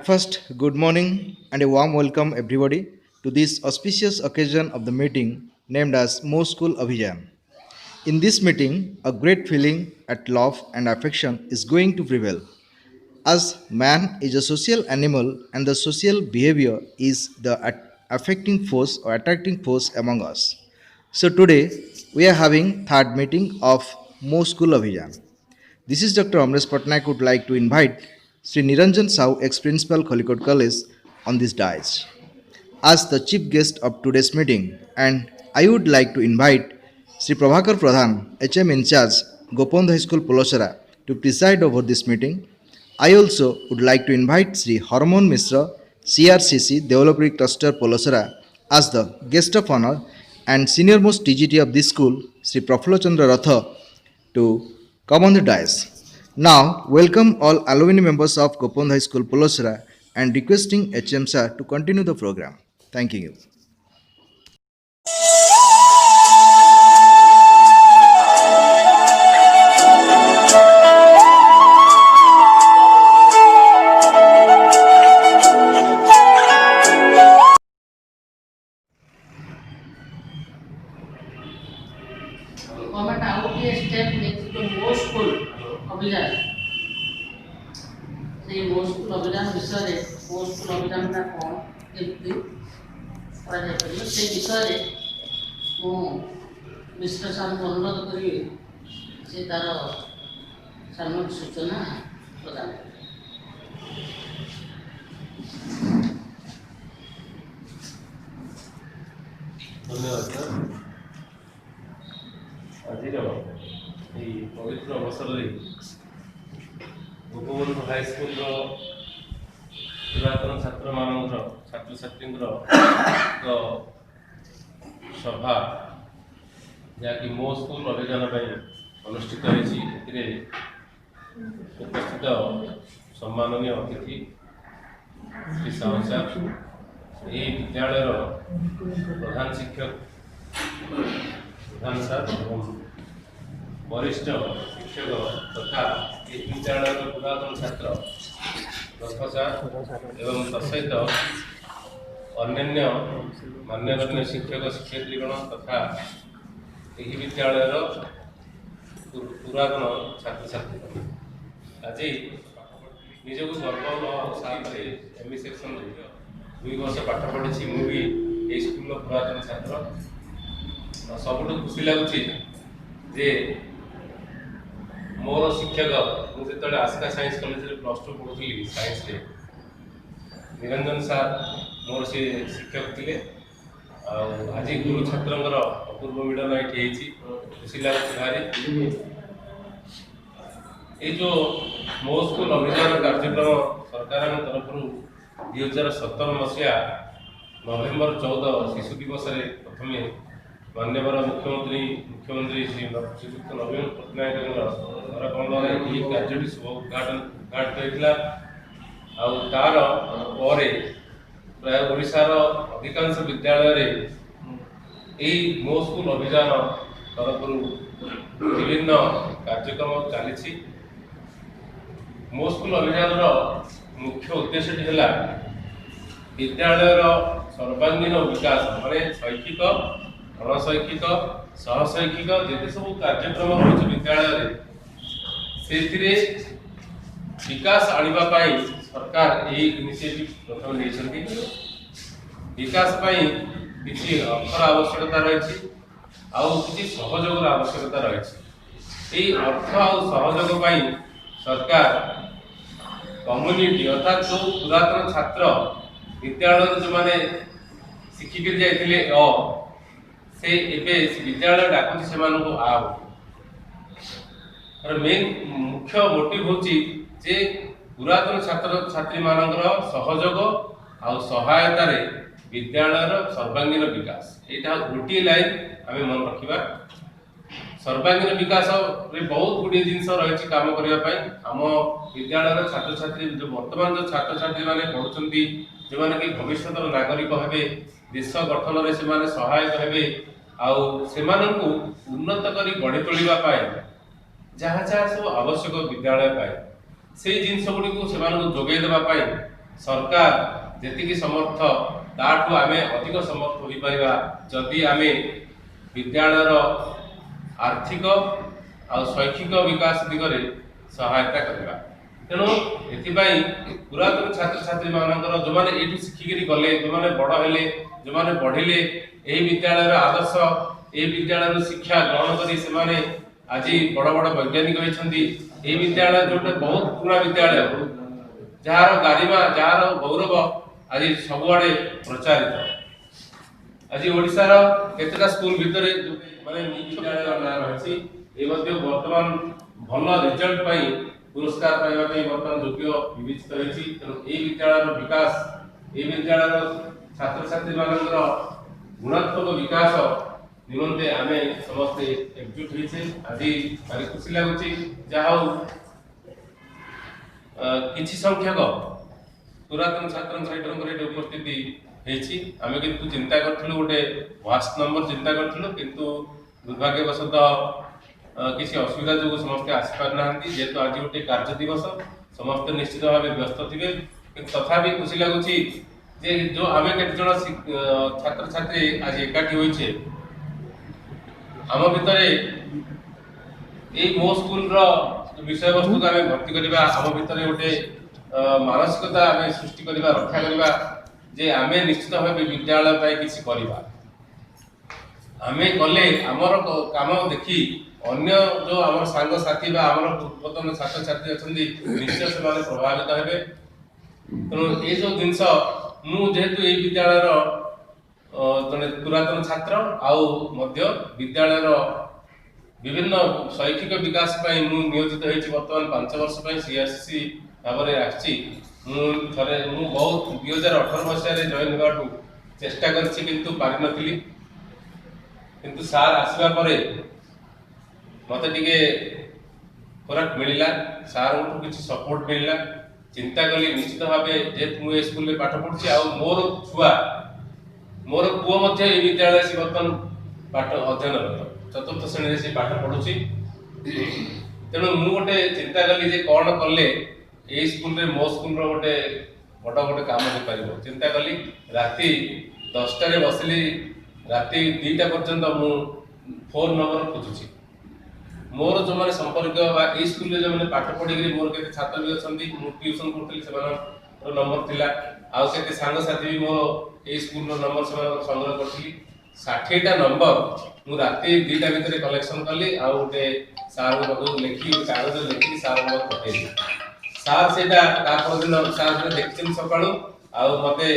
At first, good morning and a warm welcome everybody to this auspicious occasion of the meeting named as Mo School Abhijan. In this meeting, a great feeling at love and affection is going to prevail. As man is a social animal and the social behavior is the affecting force or attracting force among us. So today we are having third meeting of Mo School Abhijan. This is Dr. Amresh Patnaik would like to invite Sri Niranjan Sau, ex-principal Kolikot College, on this dais as the chief guest of today's meeting, and I would like to invite Sri Prabhakar Pradhan, HM in charge, Gopond High School, Polosara, to preside over this meeting. I also would like to invite Sri Harmon Mishra, CRCC, Development Cluster, Polosara, as the guest of honor, and senior most TGT of this school, Sri Prafullo Chandra Ratha, to come on the dais. Now, welcome all alumni members of Gopond High School, Polosara, and requesting HM sir to continue the program. Thank you. Government ଆଉ ଗୋଟିଏ step ନେଇଛି ଯେଉଁ ମୋ school ଅଭିଯାନ। ସେଇ ମୋ school ଅଭିଯାନ ବିଷୟରେ ମୋ ସ୍କୁଲ ଅଭିଯାନଟା କ'ଣ କେମିତି କରାଯାଇପାରିବ ସେଇ ବିଷୟରେ ମୁଁ ମିଶ୍ର ସାର୍ଙ୍କୁ ଅନୁରୋଧ କରିବି ସେ ତା'ର ସାମୂହିକ ସୂଚନା ପ୍ରଦାନ କରିବେ। ଧନ୍ୟବାଦ ସାର୍। ଆଜିର ଏହି ପବିତ୍ର ଅବସରରେ ଗୋପବନ୍ଧୁ ହାଇସ୍କୁଲର ପୁରାତନ ଛାତ୍ରମାନଙ୍କର ଛାତ୍ରଛାତ୍ରୀଙ୍କର ଏକ ସଭା ଯାହାକି ମୋ ସ୍କୁଲ ଅଭିଯାନ ପାଇଁ ଅନୁଷ୍ଠିତ ହୋଇଛି। ଏଥିରେ ଉପସ୍ଥିତ ସମ୍ମାନନୀୟ ଅତିଥି ଶ୍ରୀ ସାହୁ ସାର୍, ଏହି ବିଦ୍ୟାଳୟର ପ୍ରଧାନ ଶିକ୍ଷକ ପ୍ରଧାନ ସାର୍ ଏବଂ ବରିଷ୍ଠ ଶିକ୍ଷକ ତଥା ଏହି ବିଦ୍ୟାଳୟର ପୁରାତନ ଛାତ୍ର ରଥ ସାର୍ ଏବଂ ତତ୍ସହିତ ଅନ୍ୟାନ୍ୟ ମାନ୍ୟଗଣ୍ୟ ଶିକ୍ଷକ ଶିକ୍ଷୟିତ୍ରୀଗଣ ତଥା ଏହି ବିଦ୍ୟାଳୟର ପୁରାତନ ଛାତ୍ରଛାତ୍ରୀଗଣ, ଆଜି ନିଜକୁ ଗର୍ବ ସାଥରେ ଏମ୍ଇ ସେକ୍ସନରେ 2 ବର୍ଷ ପାଠ ପଢ଼ିଛି। ମୁଁ ବି ଏହି ସ୍କୁଲର ପୁରାତନ ଛାତ୍ର। ସବୁଠୁ ଖୁସି ଲାଗୁଛି ଯେ ମୋର ଶିକ୍ଷକ, ମୁଁ ଯେତେବେଳେ ଆସ୍କା ସାଇନ୍ସ କଲେଜରେ +2 ପଢ଼ୁଥିଲି ସାଇନ୍ସରେ, ନିରଞ୍ଜନ ସାର୍ ମୋର ସେ ଶିକ୍ଷକ ଥିଲେ। ଆଉ ଆଜି ଗୁରୁ ଛାତ୍ରଙ୍କର ଅପୂର୍ବ ମିଳନ ଏଠି ହେଇଛି, ଖୁସି ଲାଗୁଛି ଭାରି। ଏଇ ଯେଉଁ ମୋ ସ୍କୁଲ ଅଭିଯାନ କାର୍ଯ୍ୟକ୍ରମ ସରକାରଙ୍କ ତରଫରୁ 2017 ମସିହା ନଭେମ୍ବର 14 ଶିଶୁ ଦିବସରେ ପ୍ରଥମେ ମାନ୍ୟବର ମୁଖ୍ୟମନ୍ତ୍ରୀ ଶ୍ରୀଯୁକ୍ତ ନବୀନ ପଟ୍ଟନାୟକଙ୍କ ଘର କମଳରେ ଏହି କାର୍ଯ୍ୟଟି ଶୁଭ ଉଦ୍ଘାଟିତ ହୋଇଥିଲା। ଆଉ ତାର ପରେ ପ୍ରାୟ ଓଡ଼ିଶାର ଅଧିକାଂଶ ବିଦ୍ୟାଳୟରେ ଏହି ମୋ ସ୍କୁଲ ଅଭିଯାନ ତରଫରୁ ବିଭିନ୍ନ କାର୍ଯ୍ୟକ୍ରମ ଚାଲିଛି। ମୋ ସ୍କୁଲ ଅଭିଯାନର ମୁଖ୍ୟ ଉଦ୍ଦେଶ୍ୟଟି ହେଲା ବିଦ୍ୟାଳୟର ସର୍ବାଙ୍ଗୀନ ବିକାଶ, ମାନେ ଶୈକ୍ଷିକ, ଅଣଶୈକ୍ଷିକ, ସହଶୈକ୍ଷିକ ଯେତେ ସବୁ କାର୍ଯ୍ୟକ୍ରମ ହେଉଛି ବିଦ୍ୟାଳୟରେ, ସେଥିରେ ବିକାଶ ଆଣିବା ପାଇଁ ସରକାର ଏହି ଇନିସିଏଟିଭ ପ୍ରଥମେ ନେଇଛନ୍ତି। ବିକାଶ ପାଇଁ କିଛି ଅର୍ଥର ଆବଶ୍ୟକତା ରହିଛି, ଆଉ କିଛି ସହଯୋଗର ଆବଶ୍ୟକତା ରହିଛି। ଏହି ଅର୍ଥ ଆଉ ସହଯୋଗ ପାଇଁ ସରକାର କମ୍ୟୁନିଟି ଅର୍ଥାତ୍ ଯେଉଁ ପୁରାତନ ଛାତ୍ର ବିଦ୍ୟାଳୟରୁ ଯେଉଁମାନେ ଶିଖିକରି ଯାଇଥିଲେ ସେ ଏବେ ବିଦ୍ୟାଳୟ ଡାକୁଛି ସେମାନଙ୍କୁ ମେନ୍ ମୁଖ୍ୟ ମୋଟିଭ ହେଉଛି ଯେ ପୁରାତନ ଛାତ୍ରଛାତ୍ରୀମାନଙ୍କର ସହଯୋଗ ଆଉ ସହାୟତାରେ ବିଦ୍ୟାଳୟର ସର୍ବାଙ୍ଗୀନ ବିକାଶ। ଏଇଟା ଗୋଟିଏ ଲାଇନ୍ ଆମେ ମନେ ରଖିବା। ସର୍ବାଙ୍ଗୀନ ବିକାଶରେ ବହୁତ ଗୁଡ଼ିଏ ଜିନିଷ ରହିଛି କାମ କରିବା ପାଇଁ। ଆମ ବିଦ୍ୟାଳୟର ଛାତ୍ରଛାତ୍ରୀ ଯେଉଁ ବର୍ତ୍ତମାନ ଯେଉଁ ଛାତ୍ରଛାତ୍ରୀମାନେ ପଢ଼ୁଛନ୍ତି, ଯେଉଁମାନେ କି ଭବିଷ୍ୟତର ନାଗରିକ ହେବେ, ଦେଶ ଗଠନରେ ସେମାନେ ସହାୟକ ହେବେ, ଆଉ ସେମାନଙ୍କୁ ଉନ୍ନତ କରି ଗଢ଼ି ତୋଳିବା ପାଇଁ ଯାହା ଯାହା ସବୁ ଆବଶ୍ୟକ ବିଦ୍ୟାଳୟ ପାଇଁ, ସେଇ ଜିନିଷ ଗୁଡ଼ିକୁ ସେମାନଙ୍କୁ ଯୋଗାଇ ଦେବା ପାଇଁ सरकार जेतिकी समर्थ ताठू आमे अधिक समर्थ होई परिबा जदि आमे विद्यालयर आर्थिक आ शैक्षिक विकास दिगरे सहायता करबा। तेणु एथिपाई पुरातन छात्र छात्री मानकर जो माने एठू शिखिगिरी गले, जो माने बड़ हेले, जो माने पढ़िले, एही विद्यालयर आदर्श ए विद्यालय शिक्षा ग्रहण करी से माने आज बड़ बड़ वैज्ञानिक होइछन्ती। ए विद्यालय जोटे बहुत पुराना विद्यालय जार गारिमा जार गौरव आज सबुआडे प्रचारित। आज ओडिसा रो केतेटा स्कूल भितरे माने विद्यालय ना रहछि ए मध्ये वर्तमान भल रिजल्ट पाई पुरस्कार पाइबा पाई वर्तमान योग्य विवेचित होइछि। तेणु ए विद्यालय विकास, ए विद्यालय छात्र छात्री मानकर गुणात्मक विकास निमंते आमे समस्ते एकजुट होइछे। आज भारी खुशी लागुछि जा हो किछि संख्यक पुरातन छात्र छात्रींकर उपस्थिति हेछि। आमे किंतु चिंता करथिलु गोटे व्हाट्स नंबर चिंता करथिलु, किंतु दुर्भाग्यवशतः किसी असुविधा जो समस्ते आसपार ना जेहेतु आज गोटे कार्य दिवस समस्त निश्चित भाव व्यस्त थे, तथापि खुशी लगुच जो आम केत छात्र छात्री आज एकाठी होइछे आम भितर मो स्कूल विषय वस्तु को आम भर्ती करवा, आम भितर गोटे मानसिकता आम सृष्टि करवा, रक्षा करवा जे आमे निश्चित भाव विद्यालय किसी करवा। आमे कले आमर काम देखी अन्य जो आम सांग साथी बा आमर पूर्वतन छात्र छात्री अछंती निश्चय से माने प्रभावित हेबे। तेणु ए जो जिनस मु जेहेतु ए विद्यालय जने पुरातन छात्र आउ मध्य विद्यालय विभिन्न शैक्षिक विकास पई मु नियोजित होइछि। वर्तमान 5 वर्ष पई सीआरसी भाबरे आछि। मु बहुत 2018 मसिया रे जॉइन हेबाटू चेष्टा करछि किंतु पारि नथिली, किंतु सार आसीबा परे मत टिके खोराक मिलला, सार किसी सपोर्ट मिलला। चिंता कली निश्चित भाव जेहेतु मुझे स्कूल में पाठ पढ़ुची आ मोर छुआ मोर पुओ मध्य ए विद्यालय से बर्तन पाठ अध्ययन चतुर्थ श्रेणी से पाठ पढ़ुची। तेणु मु गोटे चिंता कली जे कौन कले ए स्कूल रे मो स्कूल रो गोटे बड़ गोटे काम हो पारिबो। चिंता कली राति 10टा रे बसली राति 2टा पर्यंत मु फोन नंबर खोजुची। मोर जो माने संपर्क ए स्कूल रे जो माने पाठ पढ़ी मोर केते छात्र भी अछंती मु ट्यूशन करथली सेमान नंबर थिला आ केते सांग साथी भी मो ए स्कूल रो नंबर सेमान संग्रह करथली। 60टा नंबर मु राति 2टा भितर कलेक्शन करली आ उटे सार को लिखि कागज लिखि सार को पठेली। सार सेटा ता पर दिन सार से देखछन सकाळू आ मते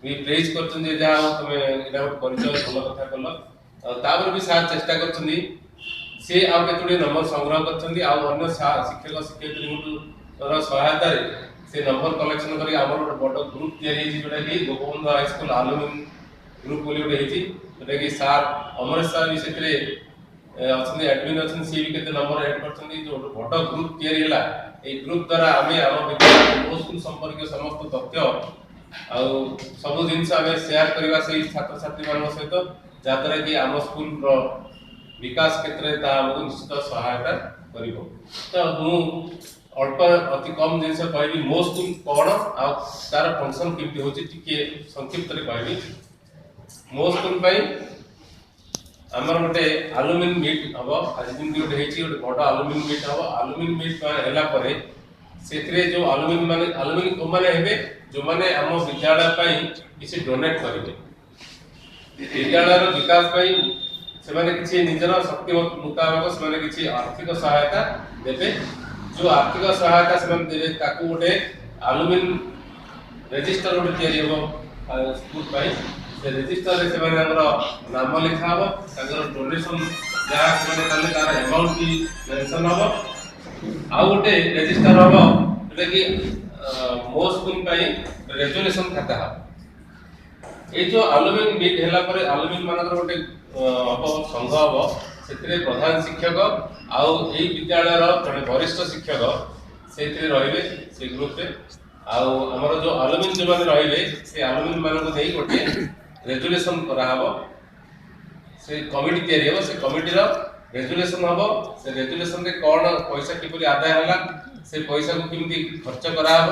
भी प्रेज करछन जे जा तुमे एटा परिचय भलो कथा करलो। तापर भी सार चेष्टा करछनी से आउ केतुडी नंबर संग्रह करछन्ती आ अन्य शिक्षक शिक्षयित्री सहायता रे से नंबर कलेक्शन करी हमर बड़ ग्रुप तयारी हेछि जोटा कि गोपबंधु हाई स्कूल आलुमिन ग्रुप बोली गोटे हेछि जोटा कि सार अमरेश सार भी सेतरे अछन्ती एडमिन अछन सी भी केते नंबर ऐड करछन्ती जो बड़ ग्रुप तयारी होला। ए ग्रुप द्वारा आमे हम विद्यालय स्कूल संपर्क समस्त तथ्य आ सब जिनस आमे शेयर करबा से छात्र छात्री मान सहित जा द्वारा कि आम स्कूल रो विकास क्षेत्र में हमको निश्चित सहायता कर। तो मुझे अल्प अति कम जिन कहबी मो स्कूल कौन आ तार फंक्शन केमती होची टिके संक्षिप्त रे कहबी। मो स्कूल पई हमर गोटे एलुमिनी मीट हबो। आज दिन गोटे हेची गोटे बड़ एलुमिनी मीट हबो। एलुमिनी मीट हैला परे सेतरे जो एलुमिनी को माने हेबे जो माने हम विद्यालय पई किसी डोनेट करिवे विद्यालय रो विकास पई सेमाने किसी निजर शक्ति मुताबिक सेमाने किसी आर्थिक सहायता देबे। जो आर्थिक सहायता सेमाने देबे ताकू गोटे एलुमिनी रजिस्टर गोटे तयारी हो स्कूल पई। से रजिस्टर रे सेमाने हमर नाम लिखा हो, ताकर डोनेशन जहा सेमाने कले तार अमाउंट की मेंशन हो। आ गोटे रजिस्टर हो जेटा कि मो स्कूल पई रेजुलेशन खाता हो। ए जो एलुमिनी मीट हैला परे एलुमिनी मानकर गोटे संघ हम से प्रधान शिक्षक आउ ए विद्यालय जड़े वरिष्ठ शिक्षक से रे से ग्रुप रे आमर जो एलुमिनी जो मैंने रे से एलुमिनी मान को गोटे रेजुलेशन कराब से कमिटी तैयारी हो। से कमिटी रेजुलेशन हम से रेजुलेशन रे कौन पैसा किपरि आदाय होला से पैसा को किमती खर्च कराब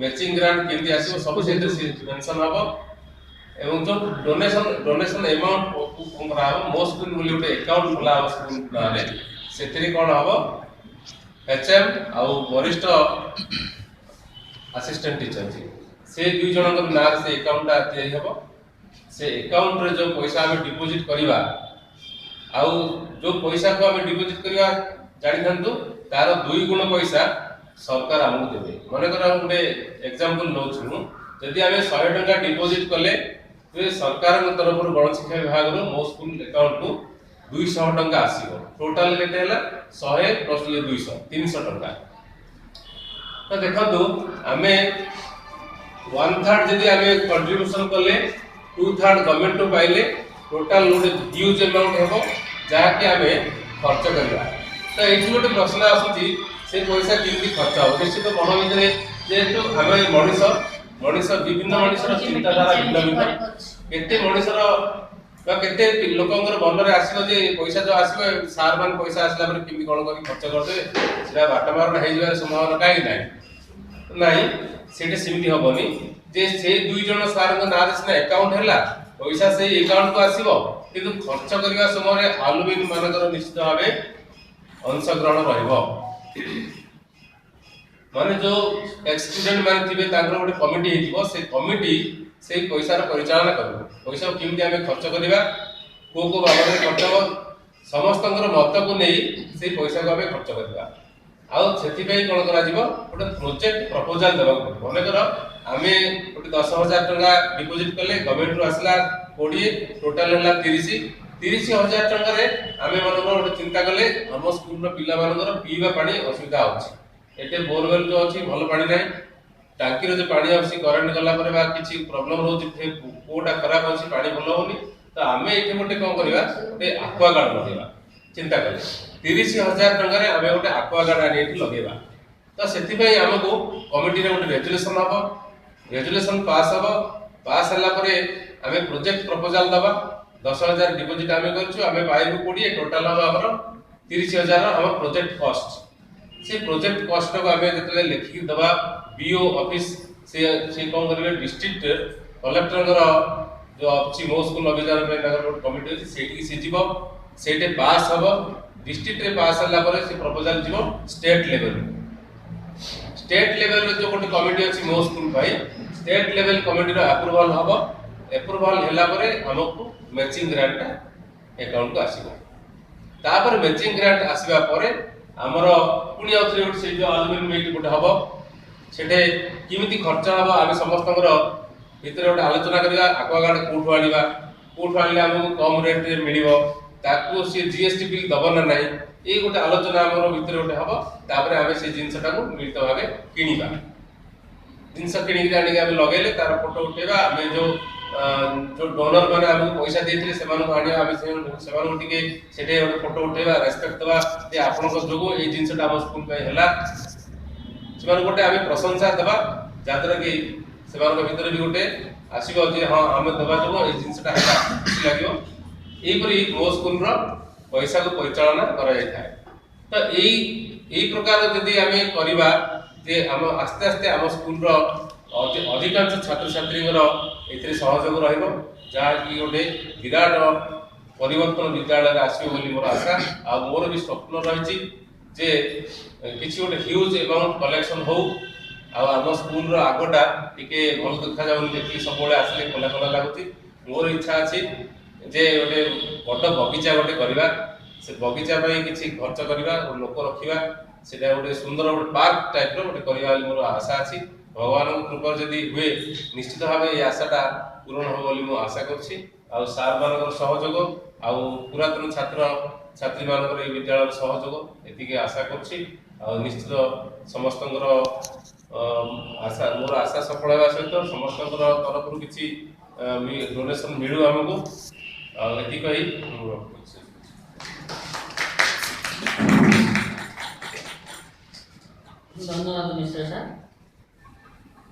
मैचिंग ग्रांट केमती आसीबो सब से मेंशन हबो एवं जो डोनेशन अमाउंट को कराबो मो स्कूल बोली गोटे अकाउंट खोला हबो स्कूल नारे सेतिरे कोन हबो एचएम आउ वरिष्ठ असिस्टेंट टीचर जी से दुई जनकर नार से अकाउंट तैयारी हबो से अकाउंट रे जो पैसा हमें डिपॉजिट करिवा आउ जो पैसा को हमें डिपॉजिट करिवा जानि थंतु तार दुई गुण पैसा सरकार हमको देबे माने कर हम गोटे एग्जांपल लो छु जदि हमें 100 टका डिपॉजिट कले तो सरकार के तरफ गण शिक्षा विभाग रो मो स्कूल अकाउंट को 200 टका आसीबो टोटल केते हला 100 प्लस 200 300 टका तो देखो हमें 1/3 जदि हमें कंट्रीब्यूशन कले 2/3 गवर्नमेंट तो पाइले टोटल गोटे ह्यूज अमाउंट हेबो जहा कि हमें खर्च करबा तो एठी गोटे प्रश्न आसुची से पैसा केमती खर्च हो निश्चित मन भितर जेहेतु हमें मनीष विभिन्न मनीषर चिंताधारा भिन्न भिन्न केते मनीषर केते लोकंकर मन रे आसीबो जे पैसा जो आसीबो सार मान पैसा आसला पर केमती कोन करी खर्च करदे सेटा बाटमार हे जिवार संभावना काई नाही सेटे सिमिति हबनी जे से दुई जन सार को नाम से अकाउंट हैला पैसा से अकाउंट को आसीबो किंतु खर्च करबा समय आलुमिन मानकर निश्चित भाबे अंश ग्रहण रहइबो माने जो एक्स स्टूडेंट माने थिबे तांकर गोटे कमिटी हेतिबो से कमिटी से पैसा रो परिचालन करबो पैसा केमति हमें खर्च करबा को बाबा खर्च हो समस्तंकर मत को नै से पैसा को हमें खर्च करबा आ सेति पई कोन करा जिवो गोटे प्रोजेक्ट प्रपोजल देबा मने कर हमें गोटे 10000 टका डिपॉजिट करले गवर्नमेंट रो आसला 20 टोटल हला 30,000 टका रे हमें मनकर गोटे चिंता करले हम स्कूल रो पिला मानकर पीवा पानी असुविधा होछि एते बोरवेल जो अछि भल पानी नै टांकी रो जे पानी आसी करंट गला परे बा किछि प्रॉब्लम होछि फे कोटा खराब होछि पानी भल होनी तो हमें एते गोटे कोन करबा गोटे एक्वा गार्ड लगेबा चिंता करले 30,000 टका रे हमें गोटे एक्वा गार्ड आनी एठी लगेबा तो सेति पई हमको कमिटी रे गोटे रेजुलेशन हबो रेजुलेशन पास हला परे हमें प्रोजेक्ट प्रपोजल दबा 10,000 डिपॉजिट हमें करछु हमें पाइबु 20 टोटल हमर 30,000 हम प्रोजेक्ट कॉस्ट से प्रोजेक्ट कॉस्ट को हमें जतले लिखि दबा बीओ ऑफिस से कोन करबे डिस्ट्रिक्ट कलेक्टर जो अछि मो स्कूल अभियान पे नगर कमिटी अछि सेठी से जीवो सेटे पास हबो डिस्ट्रिक्ट रे पास हला परे से प्रपोजल जीवो स्टेट लेवल रे जो कोटे कमिटी अछि मो स्कूल भाई स्टेट लेवल कमिटी रो अप्रूवल हबो अप्रूवल हला परे हमको मैचिंग ग्रांट अकाउंट को आसीबो तापर मैचिंग ग्रांट आसीबा परे हमरो पुनी आउथरे से जो अलुमिनियम मीट गोटे हबो सेटे किमिति खर्च हबो आमे समस्तंकर भितर गोटे आलोचना करिया एक्वा गार्ड कोठु आनिले हमको कम रेट रे मिलिबो ताकू से जीएसटी बिल दबो ना नाही ए गोटे आलोचना हमरो भितर गोटे हबो तापर आमे से जिंसटा को मिलित भाबे किनिबा जिंस किनि आनी के आमे लगेले तार फोटो उठेबा आमे जो डोनर माने हमको पैसा देथिले सेमान को आनिया आमे सेमान को टिके सेटे गोटे फोटो उठेबा रेस्पेक्ट दबा जे आपन को जोगो ए जिंसटा हम स्कूल पे हला सेमान गोटे आमे प्रशंसा दबा जातर कि सेमान को भीतर भी गोटे आसीबो जे हां हमें दबा जोगो ए जिंसटा हला खुशी लागियो एई परि मो स्कूल रो पैसा को परिचालन करा जाय थाए तो एई प्रकार यदि हमें करबा जे हम आस्ते आस्ते हम स्कूल रो अधिकांश छात्र छात्री एथिरे सहयोग रहइबो जहा कि गोटे विराट परिवर्तन विद्यालय रे आसीबो बोली मोर आशा आ मोर भी स्वप्न रहिछि जे किछि गोटे ह्यूज अमाउंट कलेक्शन हो आ हम स्कूल रो आगोटा टिके भल देखा जाउनी देखि सबले आसले खोला खोला लागुछि मोर इच्छा अछि जे गोटे बड़ बगीचा गोटे करबा से बगीचा पई किछि खर्च करबा लोक रखिबा सेटा गोटे सुंदर गोटे पार्क टाइप रो गोटे करबा मोर आशा अछि भगवान कृपा जदि हुए निश्चित भाव ये आशाटा पूर्ण हो बोली मु आशा करछि आ सार मानकर सहयोग आ पुरातन छात्र छात्री मानकर ए विद्यालय सहयोग एतिके आशा करछि आ निश्चित समस्तंकर आशा मोर आशा सफल हेबा सहित समस्तंकर तरफ रु किछि डोनेशन मिलु हमको आ एति कहि धन्यवाद मिश्र साहब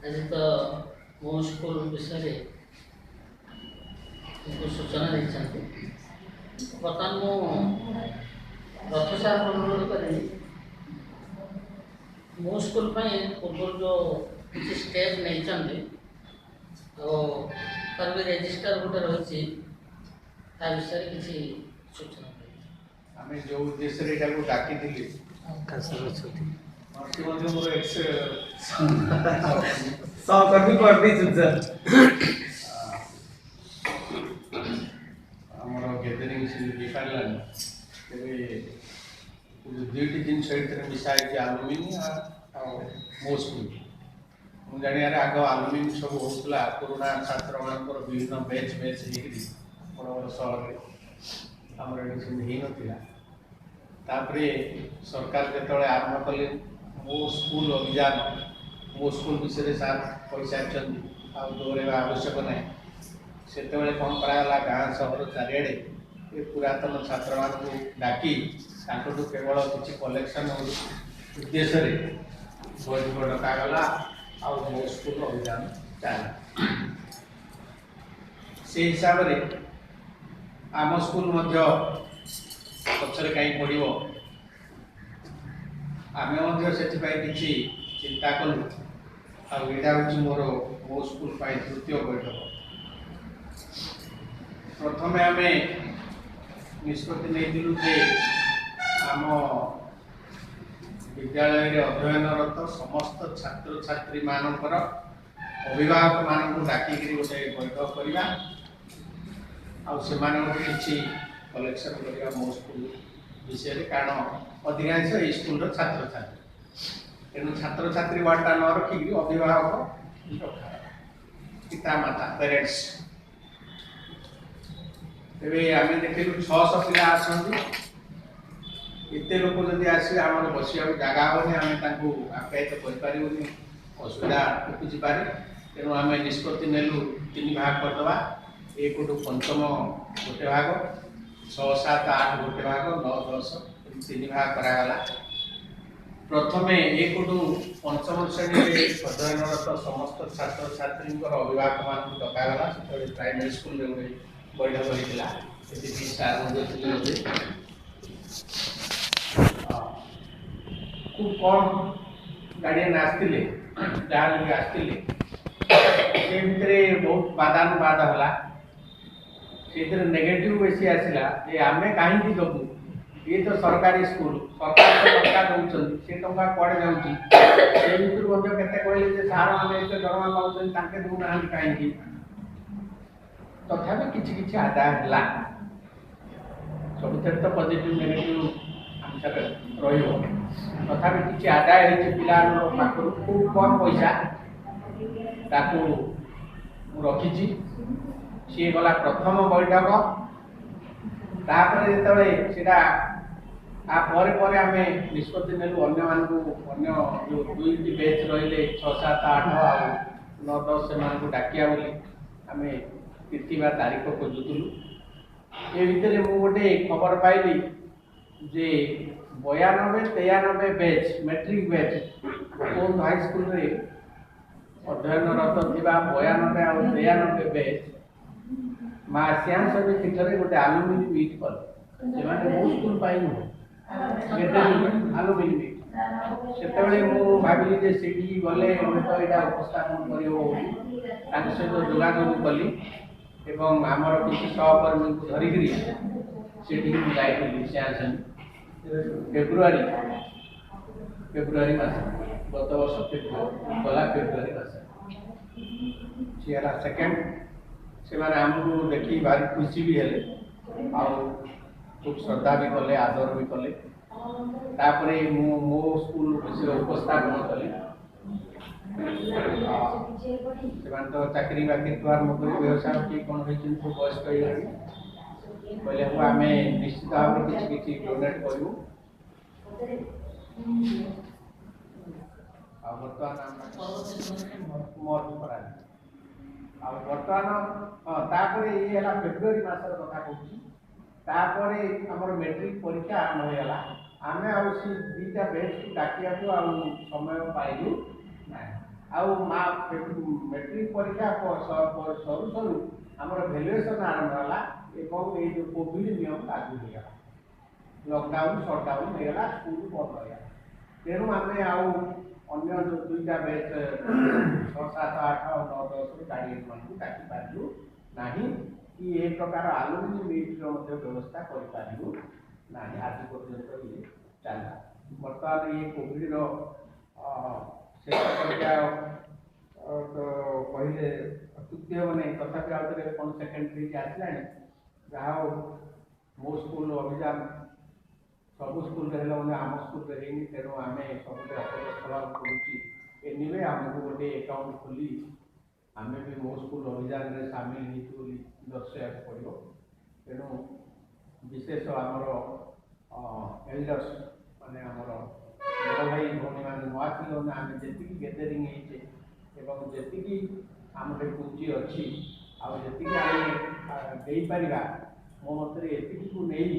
आज तो मो स्कूल विषय सूचना देते बर्तमान मु रथ साहब अनुरोध करी मो स्कूल पूर्व जो କିଛି ଷ୍ଟେପ୍ ନେଇଛନ୍ତି ଓ ବି ରେଜିଷ୍ଟର ଗୋଟେ ରହିଛି ତା ବିଷୟରେ କିଛି ସୂଚନା ଦେବେ। ଆମେ ଯେଉଁ ଉଦ୍ଦେଶ୍ୟରେ ଏଟାକୁ ଡାକିଥିଲି ମଧ୍ୟ ମୋର ସହକର୍ମୀ କରିଦେଇଛୁ ସାର୍। ଆମର ଗେଦରିଂ ସେମିତି ହେଇପାରିଲାନି। ତେବେ ଦୁଇଟି ଜିନିଷ ଏଥିରେ ମିଶା ହେଇଛି, ଆଲୁମିନି ଆଉ ମୋ ସ୍କୁଲ। ମୁଁ ଜାଣିବାରେ ଆଗ ଆଲୁମିନି ସବୁ ହେଉଥିଲା ପୁରୁଣା ଛାତ୍ରମାନଙ୍କର ବିଭିନ୍ନ ବ୍ୟାଚ୍ ହେଇକିରି ବଡ଼ ବଡ଼ ସହରରେ, ଆମର ଏଠି ସେମିତି ହେଇନଥିଲା। ତାପରେ ସରକାର ଯେତେବେଳେ ଆରମ୍ଭ କଲେ ମୋ ସ୍କୁଲ ଅଭିଯାନ, ମୋ ସ୍କୁଲ ବିଷୟରେ ସାର୍ କହିସାରିଛନ୍ତି, ଆଉ ଦୌଡ଼ିବା ଆବଶ୍ୟକ ନାହିଁ। ସେତେବେଳେ କ'ଣ କରାଗଲା, ଗାଁ ସହର ଚାରିଆଡ଼େ ଏ ପୁରାତନ ଛାତ୍ରମାନଙ୍କୁ ଡାକି ତାଙ୍କଠୁ କେବଳ କିଛି କଲେକ୍ସନ୍ ଉଦ୍ଦେଶ୍ୟରେ ବୈଠକ ଡକାଗଲା ଆଉ ମୋ ସ୍କୁଲ ଅଭିଯାନ ଚାଲିଲା। ସେଇ ହିସାବରେ ଆମ ସ୍କୁଲ ମଧ୍ୟ ପଛରେ କାହିଁ ପଡ଼ିବ, ଆମେ ମଧ୍ୟ ସେଥିପାଇଁ କିଛି ଚିନ୍ତା କଲୁ। ଆଉ ଏଇଟା ହେଉଛି ମୋର ମୋ ସ୍କୁଲ ପାଇଁ ତୃତୀୟ ବୈଠକ। ପ୍ରଥମେ ଆମେ ନିଷ୍ପତ୍ତି ନେଇଥିଲୁ ଯେ ଆମ ବିଦ୍ୟାଳୟରେ ଅଧ୍ୟୟନରତ ସମସ୍ତ ଛାତ୍ରଛାତ୍ରୀମାନଙ୍କର ଅଭିଭାବକମାନଙ୍କୁ ଡାକିକିରି ଗୋଟେ ବୈଠକ କରିବା ଆଉ ସେମାନଙ୍କର କିଛି କଲେକ୍ସନ୍ କରିବା ମୋ ସ୍କୁଲ ବିଷୟରେ। କାରଣ ଅଧିକାଂଶ ଏଇ ସ୍କୁଲର ଛାତ୍ରଛାତ୍ରୀ, ତେଣୁ ଛାତ୍ରଛାତ୍ରୀ ୱାର୍ଡ଼ଟା ନ ରଖିକି ଅଭିଭାବକ ପିତାମାତା ପ୍ୟାରେଣ୍ଟସ୍। ତେବେ ଆମେ ଦେଖିଲୁ 600 ପିଲା ଆସନ୍ତି। ଏତେ ଲୋକ ଯଦି ଆସିବେ ଆମର ବସିବାକୁ ଜାଗା ହେବନି, ଆମେ ତାଙ୍କୁ ଆପ୍ୟାୟିତ କରିପାରିବୁନି, ଅସୁବିଧା ଉପୁଜିପାରେ। ତେଣୁ ଆମେ ନିଷ୍ପତ୍ତି ନେଲୁ 3 ଭାଗ କରିଦେବା। 1 ରୁ 5ମ ଗୋଟେ ଭାଗ, 6, 7, 8 ଗୋଟେ ଭାଗ, 9, 10 3 ଭାଗ କରାଗଲା। ପ୍ରଥମେ 1 ରୁ 5ମ ଶ୍ରେଣୀରେ ଅଧ୍ୟୟନରତ ସମସ୍ତ ଛାତ୍ରଛାତ୍ରୀଙ୍କର ଅଭିଭାବକମାନଙ୍କୁ ଡକାଗଲା। ସେତେବେଳେ ପ୍ରାଇମେରୀ ସ୍କୁଲରେ ଗୋଟେ ବୈଠକ ହେଇଥିଲା, ସେଠି ସାର୍ ମଧ୍ୟ ଥିଲେ। খুব কম গার্ডিয়ান আসলে, যার লোক আসলে সে ভিতরে বহুত বাদানুবাদ হলা। ସେଥିରେ ନେଗେଟିଭ ବେଶୀ ଆସିଲା ଯେ ଆମେ କାହିଁକି ଦେବୁ, ଇଏ ତ ସରକାରୀ ସ୍କୁଲ, ସରକାର ତ ଟଙ୍କା ଦେଉଛନ୍ତି, ସେ ଟଙ୍କା କୁଆଡ଼େ ଯାଉଛି। ସେ ଭିତରୁ ମଧ୍ୟ କେତେ କହିଲେ ଯେ ସାର୍ ଆମେ ଏତେ ଦରମା ପାଉଛନ୍ତି, ତାଙ୍କେ ଦେଉନାହାନ୍ତି କାହିଁକି। ତଥାପି କିଛି କିଛି ଆଦାୟ ହେଲା। ସବୁଥିରେ ତ ପଜିଟିଭ ନେଗେଟିଭ ଆନ୍ସର ରହିବ। ତଥାପି କିଛି ଆଦାୟ ହେଇଛି ପିଲାମାନଙ୍କ ପାଖରୁ, ଖୁବ୍ କମ୍ ପଇସା ତାକୁ ମୁଁ ରଖିଛି। ସିଏ ଗଲା ପ୍ରଥମ ବୈଠକ। ତାପରେ ଯେତେବେଳେ ସେଟା ପରେ ପରେ ଆମେ ନିଷ୍ପତ୍ତି ନେଲୁ ଅନ୍ୟମାନଙ୍କୁ, ଅନ୍ୟ ଯେଉଁ 2ଟି ବ୍ୟାଚ୍ ରହିଲେ 6, 7, 8 ଆଉ 9, 10 ସେମାନଙ୍କୁ ଡାକିବା ବୋଲି ଆମେ ତିଥି ବା ତାରିଖ ଖୋଜୁଥିଲୁ। ଏ ଭିତରେ ମୁଁ ଗୋଟେ ଖବର ପାଇଲି ଯେ 92, 93 ବ୍ୟାଚ୍, ମେଟ୍ରିକ୍ ବ୍ୟାଚ୍ ଗୋପବନ୍ଧୁ ହାଇସ୍କୁଲରେ ଅଧ୍ୟୟନରତ ଥିବା 92 ଆଉ 93 ବ୍ୟାଚ୍ ମା ଶ୍ୟାମସବୀ ତୀର୍ଥରେ ଗୋଟେ ଆଲୁମିନି ମିଟ୍ କଲେ। ସେମାନେ ମୋ ସ୍କୁଲ ପାଇଁ ନୁହେଁ, ଆଲୁମିନି ମିଟ୍। ସେତେବେଳେ ମୁଁ ଭାବିଲି ଯେ ସେଠିକି ଗଲେ ହୁଏତ ଏଇଟା ଉପସ୍ଥାପନ କରିବ ବୋଲି ତାଙ୍କ ସହିତ ଯୋଗାଯୋଗ କଲି ଏବଂ ଆମର କିଛି ସହକର୍ମୀଙ୍କୁ ଧରିକିରି ସେଠିକି ମୁଁ ଯାଇଥିଲି। ଶ୍ୟାମସବୀ ଫେବୃଆରୀ ମାସ, ଗତ ବର୍ଷ ଗଲା ଫେବୃଆରୀ ମାସ ସିଏ ହେଲା ସେକେଣ୍ଡ। ସେମାନେ ଆମକୁ ଦେଖି ଭାରି ଖୁସି ବି ହେଲେ ଆଉ ଖୁବ୍ ଶ୍ରଦ୍ଧା ବି କଲେ, ଆଦର ବି କଲେ। ତାପରେ ମୁଁ ମୋ ସ୍କୁଲ ବିଷୟରେ ଉପସ୍ଥାପନ କଲି। ସେମାନେ ତ ଚାକିରି ବାକିରିଠୁ ଆରମ୍ଭ କରି ବ୍ୟବସାୟ କିଏ କ'ଣ ହେଇଛନ୍ତି, ସବୁ ବୟସ୍କ ହେଇଗଲେଣି। କହିଲେ ହଉ ଆମେ ନିଶ୍ଚିତ ଭାବରେ କିଛି କିଛି ଡୋନେଟ୍ କରିବୁ। ଆଉ ବର୍ତ୍ତମାନ ଆଉ ବର୍ତ୍ତମାନ ତାପରେ ଇଏ ହେଲା ଫେବୃଆରୀ ମାସର କଥା କହୁଛି। ତାପରେ ଆମର ମେଟ୍ରିକ୍ ପରୀକ୍ଷା ଆରମ୍ଭ ହେଇଗଲା। ଆମେ ଆଉ ସେ 2ଟା ବ୍ୟାଚ୍କୁ ଡାକିବାକୁ ଆଉ ସମୟ ପାଇଲୁ ନାହିଁ। ଆଉ ମେଟ୍ରିକ୍ ପରୀକ୍ଷା ସରୁ ସରୁ ଆମର ଭ୍ୟାଲୁଏସନ୍ ଆରମ୍ଭ ହେଲା ଏବଂ ଏଇ ଯେଉଁ କୋଭିଡ୍ ନିୟମ ଲାଗୁ ହେଇଗଲା, ଲକଡାଉନ୍ ସଟଡାଉନ୍ ହେଇଗଲା, ସ୍କୁଲ ବନ୍ଦ ହେଇଗଲା। ତେଣୁ ଆମେ ଆଉ अन्य जो दुईटा बैच 6, 7, 8 और 9, 10 गार्डियन मानू डाकी पारू नहीं कि ए प्रकार आलुमिनी मीट व्यवस्था करूँ ना आज पर्यंत ये चला बर्तमान ये कोविड कहले तृतीय मैंने तथापि आउे कौन सेकेंडरी आसला जहाँ मो स्कूल अभियान सब स्कूल आम स्कूल तेणु आम सब अफसर पड़ुची एनिवे आमको गोटे अकाउंट खोली आम भी मो स्कूल अभियान में सामिल हो दर्शाया पड़ो तेणु विशेष आमर एल्डर्स माने आमर बड़ भाई भौणी मैंने नुआ पिले आम जी गैदरिंग जी आम पुंजी अच्छी आती आम मो मत एति को नहीं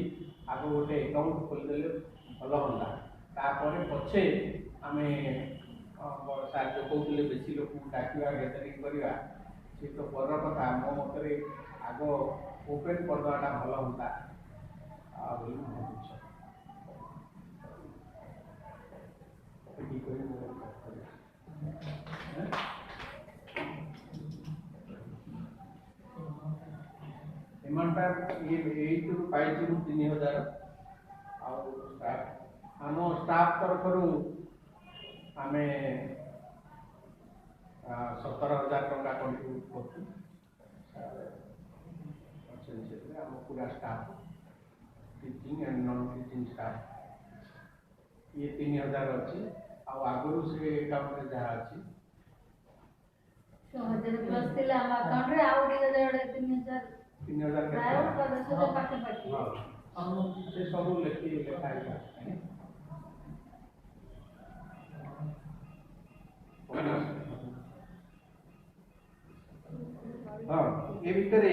आग गोटे अकाउंट खोलीदे भल हाँ तापर पछे आम सार जो कहते बेसी लोक डाकवा गैदरिंग करवा सी तो पर कथा मो मत आग ओपेन करदेटा भल हाँ एमानटा ये 8 रु 3000 आम स्टाफ तरफ आम 17,000 टका कंट्रीब्यूट कर पूरा staff teaching and non teaching staff ये 3,000 अच्छी आगुरी से अकाउंट जहाँ अच्छी 6,000 प्लस थिला हम अकाउंट रे आउ 2,000 3,000 प्राय 10,000 पाखे पाखे से सब लिखा हाँ ये भितर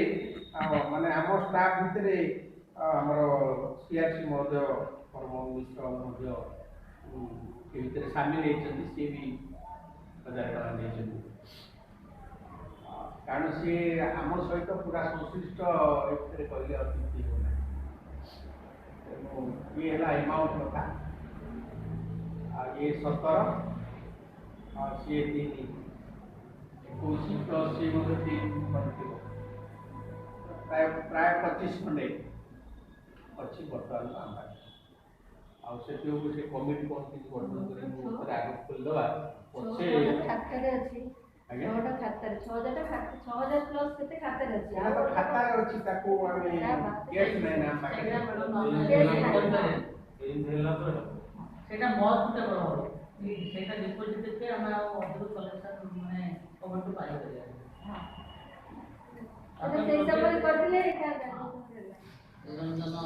माने आम स्टाफ भितर आमर सीआरसी महोदय परम मिश्र भितर सामिल होती सी भी 1,000 टका नहीं कारण सी आम सहित पूरा संश्लिष्ट कहले अतिथि होना ये है एमाउंट कथा ये 17 सी 3 21 प्लस सी 3 प्राय 25 खंडे अच्छी बर्तमान आम से कमिटी कौन किसी गठन कर आगे खोलदेवा पछे आगे 6,000 प्लस केते खाते अछि तो खाता अछि ताको आमे कैश नै ना पाके सेटा मत के बरो सेटा डिपॉजिट के हम ऑर्डर कलेक्शन माने कमिटी पाई करिया हां अरे से सब करथिले निरंजन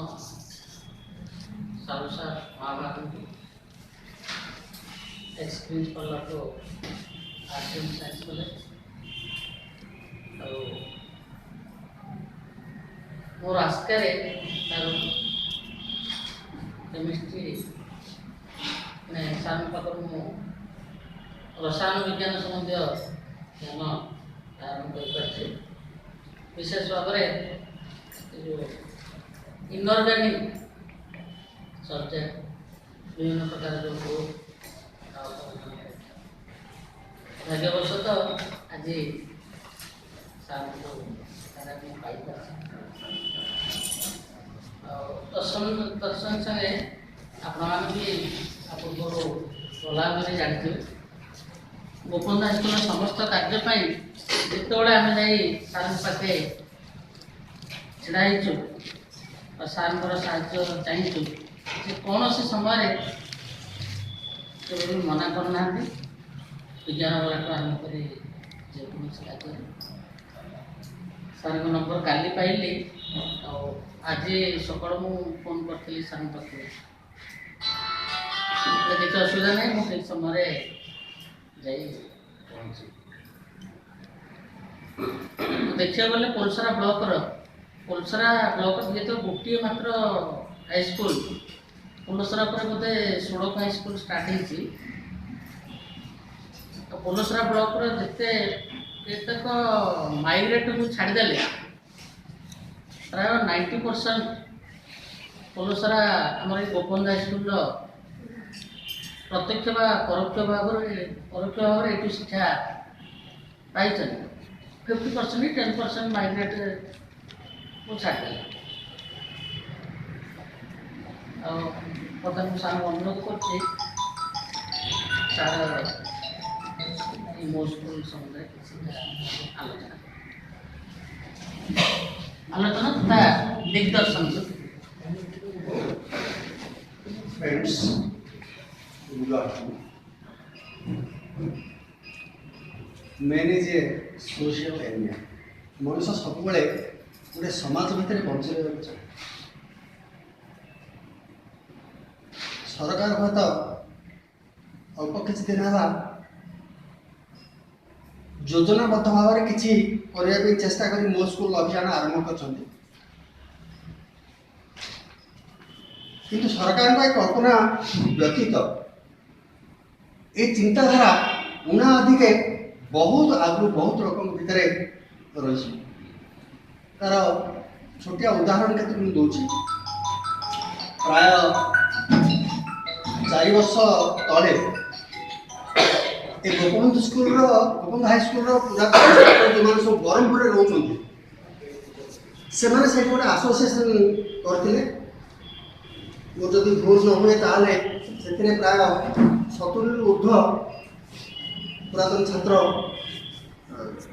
सारुसा महाभारत एक्सपीरियंस पढ़ला तो आर्ट्स एंड साइंस कॉलेज और मोर आस्कारे तार केमिस्ट्री ने सार पाखर मु रसायन विज्ञान संबंधी ज्ञान आरंभ कर विशेष भाव में जो इनऑर्गेनिक सब्जेक्ट विभिन्न प्रकार जो भाग्यवशतः आज सार को पाई तत्संग संगे आपण भी पूर्व गला मैंने जानते गोपन हाईस्कूल समस्त कार्यपाई जिते आम जा पाखे ढाई सार साहय चाहूँ से कौन सी समय केवल मना करना विज्ञान वाला आरम्भ कर कार्य सार नंबर काली पाइली आज सकाल मु फोन करी सार पाखे किसी असुविधा नहीं मुझे समय देखा गले पोलसरा ब्लॉक ये तो गोटे मात्र हाईस्कूल पोलसरा पर बोधे 16 हाईस्कूल स्टार्ट होती तो पोलसरा ब्लॉक जिते केतक माइग्रेट को छाड़देले प्राय 90% पोलसरा आम गोपन हाईस्कूल प्रत्यक्ष ବା ପରୋକ୍ଷ ଭାବରେ ଏଠୁ ଶିକ୍ଷା ପାଇଛନ୍ତି। 50% 10% ମାଇଗ୍ରେଟ୍କୁ ଛାଡ଼ିଦେଲେ। ଆଉ ବର୍ତ୍ତମାନ ମୁଁ ସାର୍ଙ୍କୁ ଅନୁରୋଧ କରୁଛି ସାର୍ ମୋ ସ୍କୁଲ ସମ୍ବନ୍ଧରେ କିଛି ଆଲୋଚନା ତଥା ଦିଗ୍ଦର୍ଶନ। Friends, good afternoon. Man is a social animal. ମଣିଷ ସବୁବେଳେ ଗୋଟେ ସମାଜ ଭିତରେ ବଞ୍ଚି ରହିବାକୁ ଚାହେଁ। ସରକାର ହୁଏତ ଅଳ୍ପ କିଛି ଦିନ ହେଲା ଯୋଜନାବଦ୍ଧ ଭାବରେ କିଛି କରିବା ପାଇଁ ଚେଷ୍ଟା କରି ମୋ ସ୍କୁଲ ଅଭିଯାନ ଆରମ୍ଭ କରିଛନ୍ତି। କିନ୍ତୁ ସରକାରଙ୍କ ଏ କଳ୍ପନା ବ୍ୟତୀତ ଏ ଚିନ୍ତାଧାରା ଉଣା ଅଧିକେ ବହୁତ ଆଗରୁ ବହୁତ ଲୋକଙ୍କ ଭିତରେ ରହିଛି। ତାର ଛୋଟିଆ ଉଦାହରଣ କେତେ ମୁଁ ଦେଉଛି। ପ୍ରାୟ 4 ବର୍ଷ ତଳେ ଏ ଗୋପବନ୍ଧୁ ହାଇସ୍କୁଲର ପୁରାତନ ଯେଉଁମାନେ ସବୁ ବ୍ରହ୍ମପୁରରେ ରହୁଛନ୍ତି ସେମାନେ ସେଇଠି ଗୋଟେ ଆସୋସିଏସନ୍ କରିଥିଲେ। ମୋର ଯଦି ଭୁଲ ନ ହୁଏ ତାହେଲେ ସେଥିରେ ପ୍ରାୟ 70ରୁ ଉର୍ଦ୍ଧ୍ୱ ପୁରାତନ ଛାତ୍ର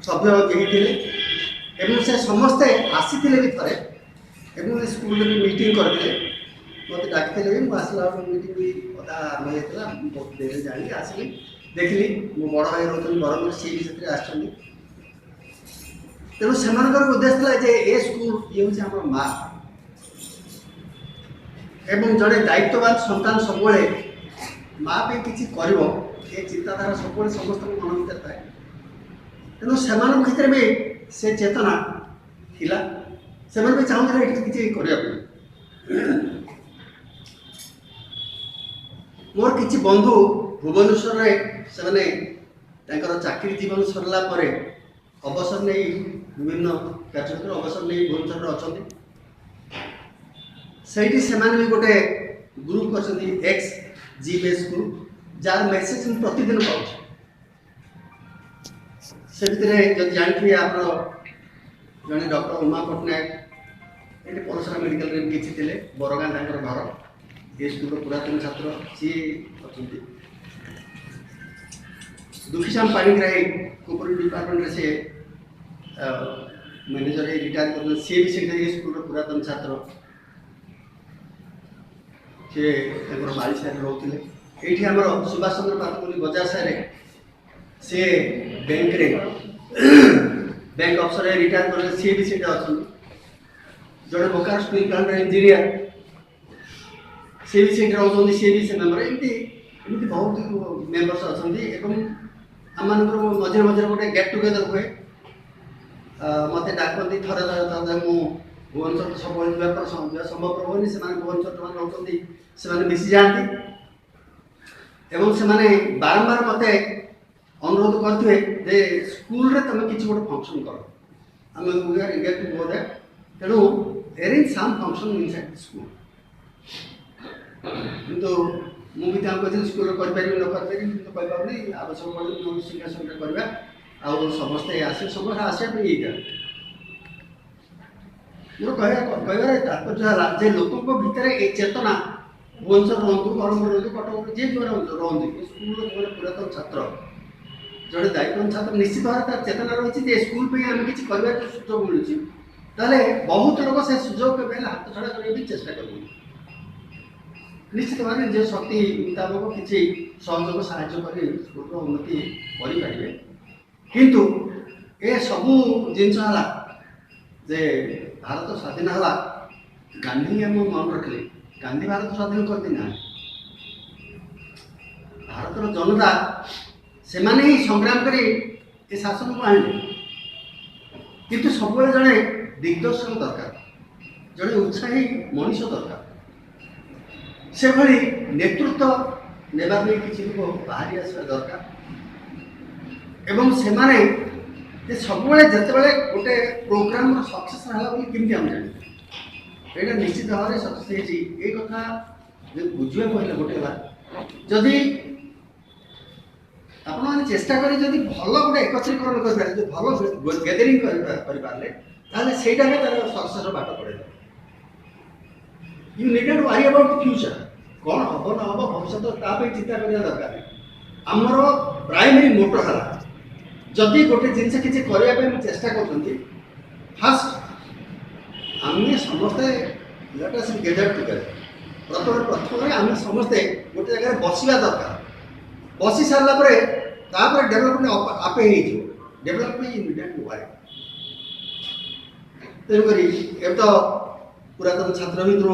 ସଭ୍ୟ ହେଇଥିଲେ ଏବଂ ସେ ସମସ୍ତେ ଆସିଥିଲେ ବି ଥରେ ଏବଂ ସ୍କୁଲରେ ବି ମିଟିଂ କରିଥିଲେ। ମୋତେ ଡାକିଥିଲେ ବି ମୁଁ ଆସିଲା ବେଳକୁ ମିଟିଂ ବି ଅଧା ଆରମ୍ଭ ହେଇଥିଲା। ମୁଁ ବହୁତ ଡେରିରେ ଜାଣିଲି, ଆସିଲି, ଦେଖିଲି ମୋ ବଡ଼ ଭାଇ ରହୁଛନ୍ତି ବ୍ରହ୍ମପୁର, ସିଏ ବି ସେଥିରେ ଆସିଛନ୍ତି। ତେଣୁ ସେମାନଙ୍କର ଉଦ୍ଦେଶ୍ୟ ଥିଲା ଯେ ଏ ସ୍କୁଲ ଇଏ ହେଉଛି ଆମର ମା ଏବଂ ଜଣେ ଦାୟିତ୍ୱବାନ ସନ୍ତାନ ସବୁବେଳେ ମା ପାଇଁ କିଛି କରିବ ଏ ଚିନ୍ତାଧାରା ସବୁବେଳେ ସମସ୍ତଙ୍କ ମନ ଭିତରେ ଥାଏ। ତେଣୁ ସେମାନଙ୍କ ଭିତରେ ବି ସେ ଚେତନା ଥିଲା। ସେମାନେ ବି ଚାହୁଁଥିଲେ ଏଠି କିଛି କରିବା ପାଇଁ। ମୋର କିଛି ବନ୍ଧୁ ଭୁବନେଶ୍ୱରରେ ସେମାନେ ତାଙ୍କର ଚାକିରି ଜୀବନ ସରିଲା ପରେ ଅବସର ନେଇ ବିଭିନ୍ନ କାର୍ଯ୍ୟକ୍ରମରେ ଅବସର ନେଇ ଭୁବନେଶ୍ୱରରେ ଅଛନ୍ତି। ସେଇଠି ସେମାନେ ବି ଗୋଟେ ଗ୍ରୁପ୍ କରିଛନ୍ତି XGBS ଗ୍ରୁପ୍, ଯାହାର ମେସେଜ ମୁଁ ପ୍ରତିଦିନ ପାଉଛି। ସେ ଭିତରେ ଯଦି ଜାଣିଥିବେ ଆମର ଜଣେ ଡକ୍ଟର ଉମା ପଟ୍ଟନାୟକ ଏଠି ପରଶୁରାମ ମେଡ଼ିକାଲରେ କିଛି ଥିଲେ, ବରଗାଁ ତାଙ୍କର ଘର, ଏ ସ୍କୁଲର ପୁରାତନ ଛାତ୍ର ସିଏ ଅଛନ୍ତି। ଦୁଃଖୀଶ୍ୟାମ ପାଣିଗ୍ରାହୀ କୋପରେଟିଭ ଡିପାର୍ଟମେଣ୍ଟରେ ସେ ମ୍ୟାନେଜର ହେଇ ରିଟାୟାର କରିଛନ୍ତି। ସିଏ ବି ସେଇଠି ଏ ସ୍କୁଲର ପୁରାତନ ଛାତ୍ର। ସେ ତାଙ୍କର ବାଳିସାରେ ରହୁଥିଲେ। ଏଇଠି ଆମର ସୁଭାଷ ଚନ୍ଦ୍ର ପାତପଲ୍ଲୀ ବଜାର ସାରେ ସେ ବ୍ୟାଙ୍କରେ ବ୍ୟାଙ୍କ ଅଫିସର ରିଟାୟାର କଲେ, ସିଏ ବି ସେଇଟା ଅଛନ୍ତି। ଜଣେ ବୋକାରୋ ଷ୍ଟିଲ୍ ପ୍ଲାଣ୍ଟର ଇଞ୍ଜିନିୟର ସିଏ ବି ସେଇଠି ରହୁଛନ୍ତି, ସିଏ ବି ସେ ମେମ୍ବର। ଏମିତି ବହୁତ ମେମ୍ବର୍ସ ଅଛନ୍ତି ଏବଂ ଆମମାନଙ୍କର ମଝିରେ ମଝିରେ ଗୋଟେ ଗେଟ୍ ଟୁଗେଦର ହୁଏ। ମୋତେ ଡାକନ୍ତି ଥରେ ମୁଁ ଭୁବନେଶ୍ୱର ସବୁବେଳେ ଯିବା ପରେ ସମ୍ଭବପର ହୁଏନି। ସେମାନେ ଭୁବନେଶ୍ୱର ଯେଉଁମାନେ ରହୁଛନ୍ତି ସେମାନେ ମିଶିଯାଆନ୍ତି ଏବଂ ସେମାନେ ବାରମ୍ବାର ମୋତେ ଅନୁରୋଧ କରିଥିବେ ଯେ ସ୍କୁଲରେ ତୁମେ କିଛି ଗୋଟେ ଫଙ୍କସନ୍ କର। ଆମେ ଗେଟ୍ ଟୁ ଗୋ ଦ୍ୟାଟ୍, ତେଣୁ ଏରେଞ୍ଜ ସାମ୍ ଫଙ୍କସନ୍ ଇନସାଇଡ୍ ଦି ସ୍କୁଲ। କିନ୍ତୁ ମୁଁ ବି ତାଙ୍କୁ କହିଥିଲି ସ୍କୁଲରେ କରିପାରିବି ନ କରିପାରିବି, କିନ୍ତୁ କହିପାରୁନି, ଆବଶ୍ୟକ ପଡ଼ିଲେ ଯେଉଁ ସିଂହାସନରେ କରିବା ଆଉ ସମସ୍ତେ ସମସ୍ତେ ଆସିବା ପାଇଁ ଏଇଟା ମୋର କହିବାର ତାତ୍ପର୍ଯ୍ୟ ହେଲା ଯେ ଲୋକଙ୍କ ଭିତରେ ଏ ଚେତନା ଭୁବନେଶ୍ୱର ରୁହନ୍ତୁ, ବ୍ରହ୍ମପୁର ରୁହନ୍ତୁ, କଟକ ଯିଏ ଯେଉଁମାନେ ରହନ୍ତି, ସ୍କୁଲର ଯେଉଁମାନେ ପୁରାତନ ଛାତ୍ର, ଜଣେ ଦାୟିତ୍ୱବାନ ଛାତ୍ର ନିଶ୍ଚିତ ଭାବରେ ତାର ଚେତନା ରହିଛି ଯେ ସ୍କୁଲ ପାଇଁ ଆମେ କିଛି କରିବାର ସୁଯୋଗ ମିଳୁଛି, ତାହେଲେ ବହୁତ ଲୋକ ସେ ସୁଯୋଗ କେବେ ହେଲେ ହାତ ଛଡ଼ା କରିବା ପାଇଁ ଚେଷ୍ଟା କରିବେ। ନିଶ୍ଚିତ ଭାବରେ ନିଜ ଶକ୍ତି ମୁତାବକ କିଛି ସହଯୋଗ ସାହାଯ୍ୟ କରି ସ୍କୁଲର ଉନ୍ନତି କରିପାରିବେ। କିନ୍ତୁ ଏ ସବୁ ଜିନିଷ ହେଲା ଯେ ଭାରତ ସ୍ୱାଧୀନ ହେଲା, ଗାନ୍ଧୀ ଆମ ମନେ ରଖିଲେ ଗାନ୍ଧୀ ଭାରତ ସ୍ୱାଧୀନ କରିଦେଇନାହାନ୍ତି। ଭାରତର ଜନତା ସେମାନେ ହିଁ ସଂଗ୍ରାମ କରି ଏ ଶାସନକୁ ଆଣିଲେ। କିନ୍ତୁ ସବୁବେଳେ ଜଣେ ଦିଗ୍ଦର୍ଶନ ଦରକାର, ଜଣେ ଉତ୍ସାହୀ ମଣିଷ ଦରକାର। ସେଭଳି ନେତୃତ୍ୱ ନେବା ପାଇଁ କିଛି ଲୋକ ବାହାରି ଆସିବା ଦରକାର ଏବଂ ସେମାନେ ଯେ ସବୁବେଳେ ଯେତେବେଳେ ଗୋଟେ ପ୍ରୋଗ୍ରାମର ସକ୍ସେସ୍ ହେଲା ବୋଲି କେମିତି ଆମେ ଜାଣିବୁ, ଏଇଟା ନିଶ୍ଚିତ ଭାବରେ ସକ୍ସେସ୍ ହେଇଛି। ଏଇ କଥା ଯଦି ବୁଝିବାକୁ ହେଲେ ଗୋଟେ ହେଲା जदि आपने चेष्टा करें जदि भल गोटे एकत्रीकरण कर भल गैदरिंग करें ताहले सेटा के तार सक्सेस बाट पड़े you needed worry about the future कौन हम ना हम भविष्य ताप चिंता करने दरकार आमर प्राइमरी मोटो है जदि गोटे जिनस किसी करने चेष्टा कर फास्ट आम समस्ते लेट अस गैदर टुगेदर प्रथम आम समस्ते गोटे जगह बसवा दरकार बसी सारा डेभलपमेंट आपे development in needed to worry तेणुक ए तो पुरातन छात्र भितर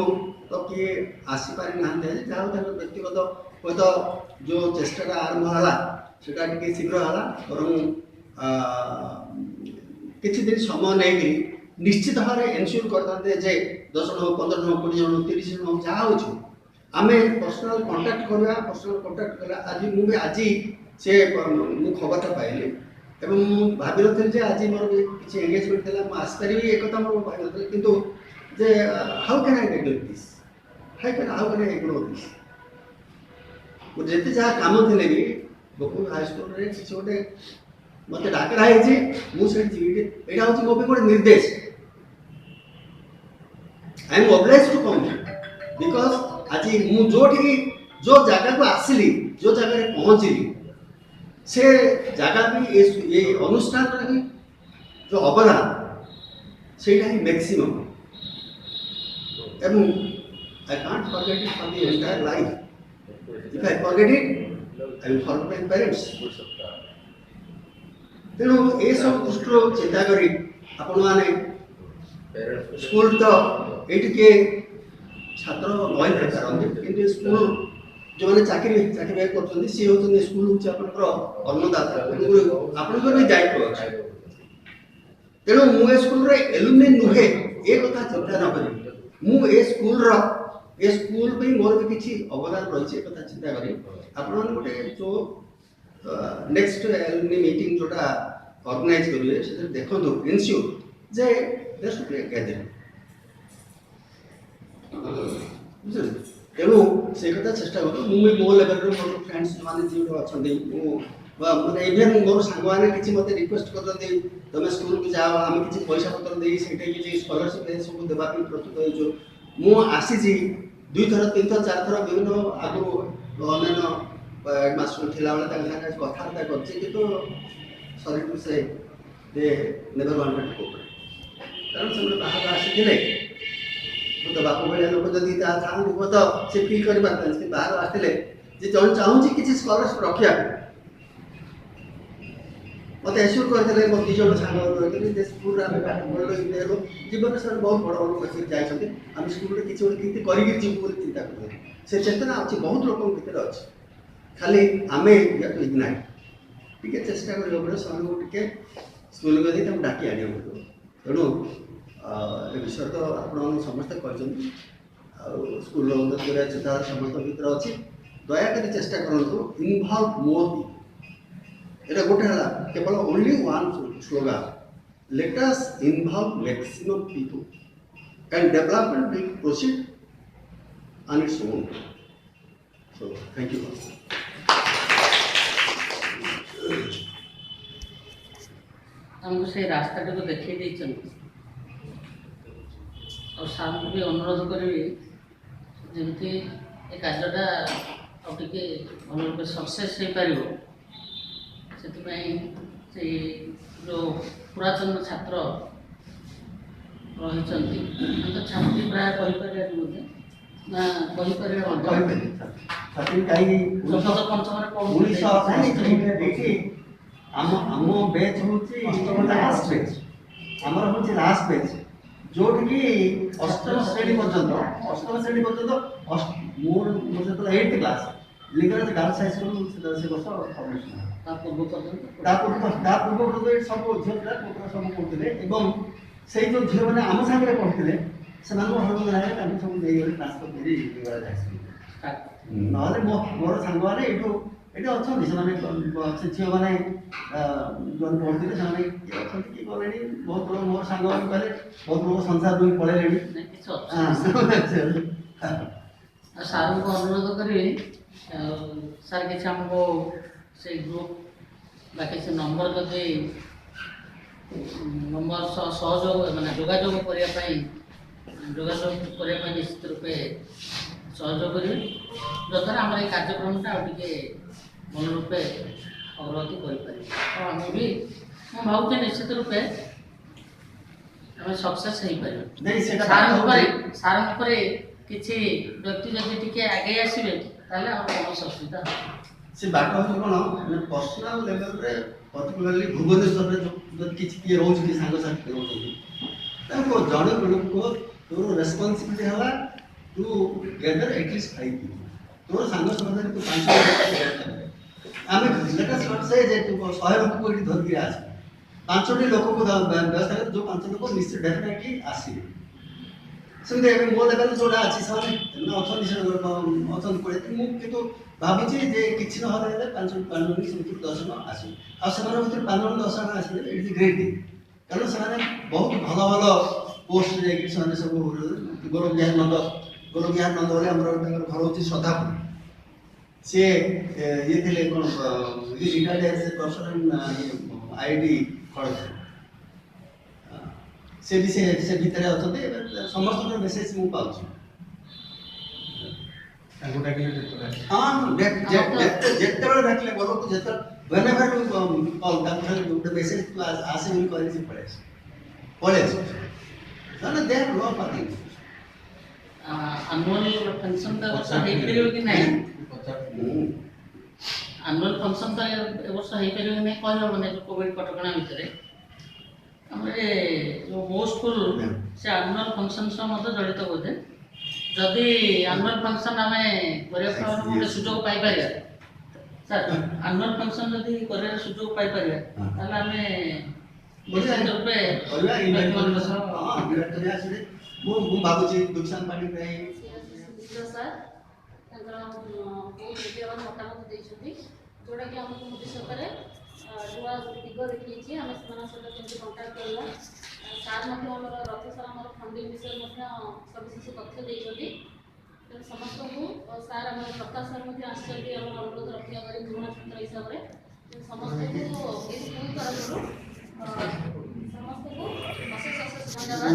तो किए आसीपारि ना जहाँ व्यक्तिगत हूँ तो जो चेष्टा आरंभ है शीघ्र है बर किसी दिन समय नहीं निश्चित भाव में एनश्योर करते जे 10 जन हो 15 जन हो 20 जन हो 30 जन हो जहाँ हो आम पर्सनाल कंटाक्ट करवा पर्सनाल कंटाक्ट कला आज मुझे आज से मु खबर पाइली एवं भावी नी आज मोर किसी एंगेजमेंट थी मुझे आसपारि एक मोर भाई नी कितु जे how can I neglect this how can I ignore this मुझे जहाँ कम थे भी गोकुल हाईस्कल किसी गोटे मत डाकरा है मुझे यहाँ हूँ मो गोटे निर्देश I am obliged to come because आज मु जो जगह को आसली जो जगह पहुँचली से जगह भी ये अनुष्ठान जो अवदान से मैक्सिमम एवं I can't forget it for the entire life if I forget it I will forget my parents तेणु ये सब दृष्टि चिंता करी आपण मैंने स्कूल तो ये छात्र नई पारती कि स्कूल जो मैंने चाकरी कर सी हूँ स्कूल हूँ अन्नदाता आपंकर भी दायित्व अच्छे तेणु मुझे स्कूल एलुमनी नुहे ये कथा चिंता न करी मुझे स्कूल भी मोर भी किसी अवदान रही है कथा चिंता करी आपण गोटे जो नेक्स्ट एलुमनी मीटिंग जोटा ऑर्गेनाइज करेंगे से देखो इनश्योर जे there should be a gathering तेणु से कथा चेष्टा करूँ मुझे मो लेवल मोर फ्रेंड्स मैंने जो अच्छा मैंने इवेन मोर सांग मैंने किसी मत रिक्वेस्ट करते तुम स्कूल को जाओ आम कि पैसा पत्र दे किसी स्कॉलरशिप सब देवाई प्रस्तुत हो मु आसी 2 थर 3 थर 4 थर विभिन्न आगु अन्य हेडमास्टर थिला बेले कथबार्ता कर sorry to say they never wanted to cooperate कारण से बाहर आसी तो बापू भाई लोक जदि था तो से फील कर पाते बाहर आसते जे जन चाहूँ किसी स्कॉलरशिप रखा मत एश्योर करते मो 2 जन सांग स्कूल जीवन से बहुत बड़ बड़ लोग जाते आम स्कूल किसी गोटे करके जीव चिंता करते से चेतना अच्छी बहुत लोक भर अच्छे खाली आम इग्नाइट टी चेष्टा कर स्कूल को डाकी आने तेणु ए विषय तो आप समस्ते कहते स्कूल उन्नति कर चिंता समस्त भर अच्छी दयाकोरी चेष्टा करूँ इनवल्व मोर ये गोटे है केवल only one slogan let us involve maximum people and development will proceed on its own so thank you हमको से रास्ता को देखी और सार को भी अनुरोध करी जमी ये कार्यटा आगे भल रूप सक्सेस हो पार से जो पुरातन छात्र रही तो छात्री प्राय कहीपर ना आम बैच हूँ लास्ट बैच आमर हूँ लास्ट बैच जो अष्टम श्रेणी पर्यंत मोर जो 8th class Lingaraj girls high school से वर्ष पूर्व सब झील पिला सब पढ़ते से जो झील मैंने आम सागर पढ़ते से हरबंद सब ट्रांसफर कर लिंगराज हाई स्कूल ना मोर सांग मैंने ये अच्छा से झील मैंने जो पढ़ते से किए गले बहुत लोग मोर सांग कहले बहुत लोग संसार दुई पड़े सार को अनुरोध करी ସାର୍ କିଛି ଆମକୁ ସେ ଗ୍ରୁପ ବା କିଛି ନମ୍ବର ଯଦି ନମ୍ବର ସହଯୋଗ ମାନେ ଯୋଗାଯୋଗ କରିବା ପାଇଁ ନିଶ୍ଚିତ ରୂପେ ସହଯୋଗ କରିବେ, ଯଦ୍ୱାରା ଆମର ଏଇ କାର୍ଯ୍ୟକ୍ରମଟା ଆଉ ଟିକେ ଭଲ ରୂପେ ଅଗ୍ରଗତି କରିପାରିବେ। ଆଉ ଆମେ ବି ମୁଁ ଭାବୁଛି ନିଶ୍ଚିତ ରୂପେ ଆମେ ସକ୍ସେସ୍ ହେଇପାରିବା। ସାର୍ଙ୍କ ଉପରେ କିଛି ବ୍ୟକ୍ତି ଯଦି ଟିକେ ଆଗେଇ ଆସିବେ ତାହେଲେ ଆମର କୌଣସି ଅସୁବିଧା ହେବ। ସେ ବାଟ ହେଉଛି କ'ଣ ମାନେ ପର୍ସନାଲ ଲେଭେଲରେ ପର୍ଟିକୁଲାରଲି ଭୁବନେଶ୍ୱରରେ ଯଦି କିଛି କିଏ ରହୁଛି କି ସାଙ୍ଗସାଥି ରହୁଛନ୍ତି ତାଙ୍କୁ ଜଣେ କୁହ ତୋର ରେସ୍ପନ୍ସିବିଲିଟି ହେଲା ତୁ ଗେଦର ଏଟଲିଷ୍ଟ 5 people ତୋର ସାଙ୍ଗ ସମାଜରେ ତୁ 5 ଆମେ ଲେଟେଷ୍ଟ ନଟ୍ ସେ ଯେ ତୁ 100 ଲୋକକୁ ଏଠି ଧରିକି ଆସ 5ଟି ଲୋକକୁ ବ୍ୟବସ୍ଥା କର ଯେଉଁ 5 ଲୋକ ନିଶ୍ଚିତ ଡେଫିନେଟଲି ଆସିବେ। ସେମିତି ଏବେ ମୋ ଲେଭେଲରେ ଯେଉଁଟା ଅଛି ସେମାନେ ଅଛନ୍ତି ଅଛନ୍ତି ମୁଁ କିନ୍ତୁ ଭାବୁଛି ଯେ କିଛି ନହେଲେ ହେଲେ 5 ଜଣ ସେମିତି 10 ଜଣ ଆସିବେ ଆଉ ସେମାନଙ୍କ ଭିତରେ 5 ଜଣ 10 ଜଣ ଆସିଲେ ଇଟ୍ ଇଜ୍ ଗ୍ରେଟ୍ ଥିଙ୍ଗ କାରଣ ସେମାନେ ବହୁତ ଭଲ ଭଲ ପୋଷ୍ଟରେ ଯାଇକି ସେମାନେ ସବୁ ଗୋଲବିହାରୀ ନନ୍ଦ ବୋଲି ଆମର ତାଙ୍କର ଘର ହେଉଛି ଶ୍ରଦ୍ଧାପୁର। ସିଏ ଇଏ ଥିଲେ କ'ଣ ରିଟାୟାର୍ଡ ପ୍ରଫେସର IIT ଖଡ଼ଗପୁର ସେ ବି ସେ ଭିତରେ ଅଛନ୍ତି। ଏବେ ସମସ୍ତଙ୍କର ମେସେଜ ମୁଁ ପାଉଛି। ଯେତେବେଳେ ଡାକିଲେ ଘରକୁ ଯେତେବେଳେ whenever you call ତାଙ୍କୁ ଗୋଟେ ମେସେଜ ଆସେ ବୋଲି କହିଲେ ସେ ପଳେଇ ଆସେ ନା ଦେ ନ ପାତି ଆନୁଆଲ ଫଙ୍କସନ୍ ତ ବର୍ଷ ହେଇପାରିବ କି ନାହିଁ ଆନୁଆଲ ଫଙ୍କସନ୍ ତ ଏ ବର୍ଷ ହେଇପାରିବ କି ନାହିଁ କହିହେବନି ଯେଉଁ କୋଭିଡ଼ କଟକଣା ଭିତରେ ଆମର ଯେଉଁ ମୋ ସ୍କୁଲ ସେ ଆନୁଆଲ ଫଙ୍କସନ୍ ସହ ମଧ୍ୟ ଜଡ଼ିତ ବୋଧେ ଯଦି ଆନୁଆଲ ଫଙ୍କସନ୍ ଆମେ କରିବା ପାଇଁ ଗୋଟେ ସୁଯୋଗ ପାଇପାରିବା ସାର୍ ଆନୁଆଲ ଫଙ୍କସନ୍ ଯଦି କରିବାର ସୁଯୋଗ ପାଇପାରିବା ତାହେଲେ ଆମେ ନିଶ୍ଚିତ ରୂପେ ମୁଁ ଭାବୁଛି ଦୁଃସାନ ପାଣି ପାଇଁ ସାର୍ ତାଙ୍କର ବହୁତ ମୂଲ୍ୟବାନ ମତାମତ ଦେଇଛନ୍ତି ଯେଉଁଟାକି ଆମକୁ ଭବିଷ୍ୟତରେ ନୂଆ ଦିଗ ଦେଖେଇଛି ଆମେ ସେମାନଙ୍କ ସହିତ କେମିତି କଣ୍ଟାକ୍ଟ କରିବା। ସାର୍ ମଧ୍ୟ ଆମର ରଥ ସାର୍ ଆମର ଫଣ୍ଡିଂ ବିଷୟରେ ମଧ୍ୟ ସବିଶେଷ ତଥ୍ୟ ଦେଇଛନ୍ତି। ତେଣୁ ସମସ୍ତଙ୍କୁ ସାର୍ ଆମର ପ୍ରକାଶ ସାର୍ ମଧ୍ୟ ଆସିଛନ୍ତି ଆମର ଅନୁରୋଧ ରକ୍ଷା କରି ପୁରୁଣା ଛାତ୍ର ହିସାବରେ ସମସ୍ତଙ୍କୁ ଏହି ସ୍କୁଲ ତରଫରୁ ସମସ୍ତଙ୍କୁ ଅଶେଷ ଧନ୍ୟବାଦ।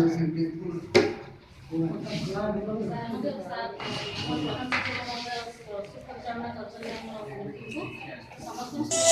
ପରିଚାଳନା କରିଛନ୍ତି ଆମ ସମସ୍ତଙ୍କୁ